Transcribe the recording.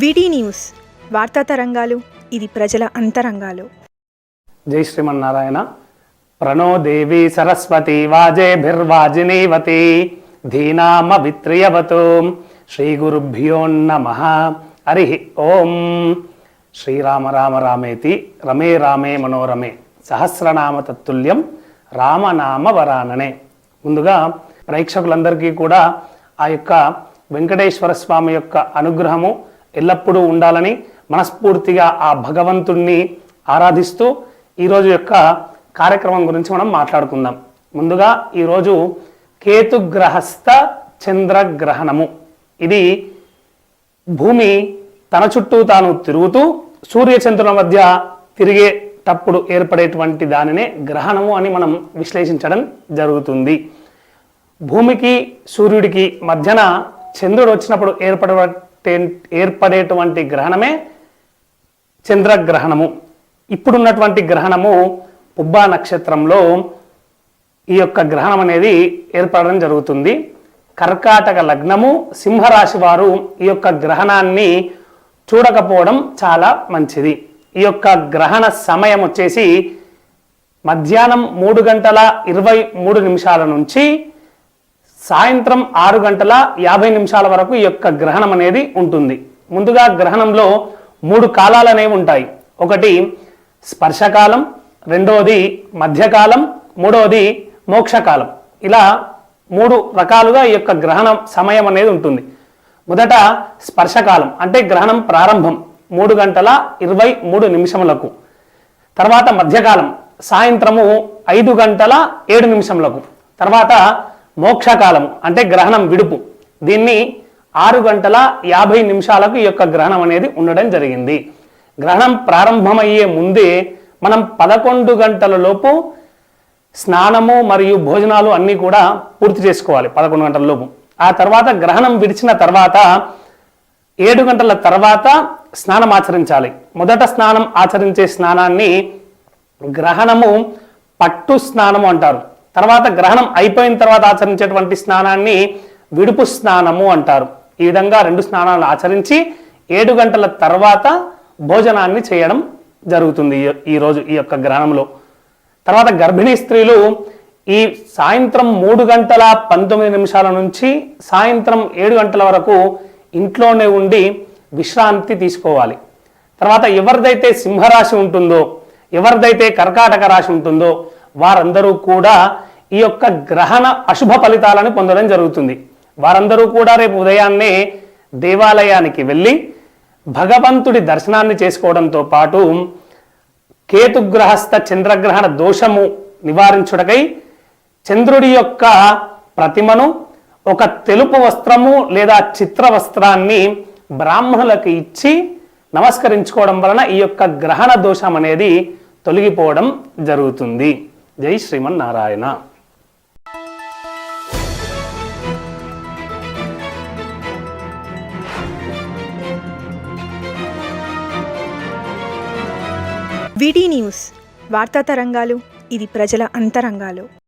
వీటీ news వార్తా తరంగాలు, ఇది ప్రజల అంతరంగాలు. జై శ్రీమన్నారాయణ. ప్రణో దేవి సరస్వతి వాజేభిర్వాజినీవతి ధీనామ విత్రియవతు. శ్రీ గురుభ్యో నమః. హరి ఓం. శ్రీరామ రామ రామేతి రమే రామే మనోరమే సహస్రనామ తత్తుల్యం రామనామ వరాననే. ముందుగా ప్రేక్షకులందరికీ కూడా ఆ యొక్క వెంకటేశ్వర స్వామి యొక్క అనుగ్రహము ఎల్లప్పుడూ ఉండాలని మనస్ఫూర్తిగా ఆ భగవంతుణ్ణి ఆరాధిస్తూ ఈరోజు యొక్క కార్యక్రమం గురించి మనం మాట్లాడుకుందాం. ముందుగా ఈరోజు కేతుగ్రహస్థ చంద్రగ్రహణము. ఇది భూమి తన చుట్టూ తాను తిరుగుతూ సూర్యచంద్రుల మధ్య తిరిగేటప్పుడు ఏర్పడేటువంటి దానినే గ్రహణము అని మనం విశ్లేషించడం జరుగుతుంది. భూమికి సూర్యుడికి మధ్యన చంద్రుడు వచ్చినప్పుడు ఏర్పడేటువంటి గ్రహణమే చంద్రగ్రహణము. ఇప్పుడున్నటువంటి గ్రహణము పుబ్బా నక్షత్రంలో ఈ యొక్క గ్రహణం అనేది ఏర్పడడం జరుగుతుంది. కర్కాటక లగ్నము, సింహరాశి వారు ఈ యొక్క గ్రహణాన్ని చూడకపోవడం చాలా మంచిది. ఈ యొక్క గ్రహణ సమయం వచ్చేసి మధ్యాహ్నం 3:23 నుంచి సాయంత్రం 6:50 వరకు ఈ యొక్క గ్రహణం అనేది ఉంటుంది. ముందుగా గ్రహణంలో 3 కాలాలు అనేవి ఉంటాయి. ఒకటి స్పర్శకాలం, రెండవది మధ్యకాలం, మూడవది మోక్షకాలం. ఇలా 3 రకాలుగా ఈ యొక్క గ్రహణం సమయం అనేది ఉంటుంది. మొదట స్పర్శకాలం అంటే గ్రహణం ప్రారంభం 3:23. తర్వాత మధ్యకాలం సాయంత్రము 5:07. తర్వాత మోక్షకాలం అంటే గ్రహణం విడుపు. దీన్ని 6:50 ఈ యొక్క గ్రహణం అనేది ఉండడం జరిగింది. గ్రహణం ప్రారంభమయ్యే ముందే మనం 11 గంటల లోపు స్నానము మరియు భోజనాలు అన్నీ కూడా పూర్తి చేసుకోవాలి. 11 గంటల లోపు. ఆ తర్వాత గ్రహణం విడిచిన తర్వాత 7 గంటల తర్వాత స్నానం ఆచరించాలి. మొదట స్నానం ఆచరించే స్నానాన్ని గ్రహణము పట్టు స్నానము అంటారు. తర్వాత గ్రహణం అయిపోయిన తర్వాత ఆచరించేటువంటి స్నానాన్ని విడుపు స్నానము అంటారు. ఈ విధంగా 2 స్నానాలు ఆచరించి 7 గంటల తర్వాత భోజనాన్ని చేయడం జరుగుతుంది ఈరోజు ఈ యొక్క గ్రహణంలో. తర్వాత గర్భిణీ స్త్రీలు ఈ సాయంత్రం 3:19 నుంచి సాయంత్రం 7 గంటల వరకు ఇంట్లోనే ఉండి విశ్రాంతి తీసుకోవాలి. తర్వాత ఎవరిదైతే సింహరాశి ఉంటుందో, ఎవరిదైతే కర్కాటక రాశి ఉంటుందో వారందరూ కూడా ఈ యొక్క గ్రహణ అశుభ ఫలితాలను పొందడం జరుగుతుంది. వారందరూ కూడా రేపు ఉదయాన్నే దేవాలయానికి వెళ్ళి భగవంతుడి దర్శనాన్ని చేసుకోవడంతో పాటు కేతుగ్రహస్థ చంద్రగ్రహణ దోషము నివారించుటకై చంద్రుడి యొక్క ప్రతిమను, ఒక తెలుపు వస్త్రము లేదా చిత్ర వస్త్రాన్ని బ్రాహ్మణులకు ఇచ్చి నమస్కరించుకోవడం వలన ఈ యొక్క గ్రహణ దోషం అనేది తొలగిపోవడం జరుగుతుంది. జై శ్రీమన్నారాయణ. వీటీ న్యూస్ వార్తా తరంగాలు, ఇది ప్రజల అంతరంగాలు.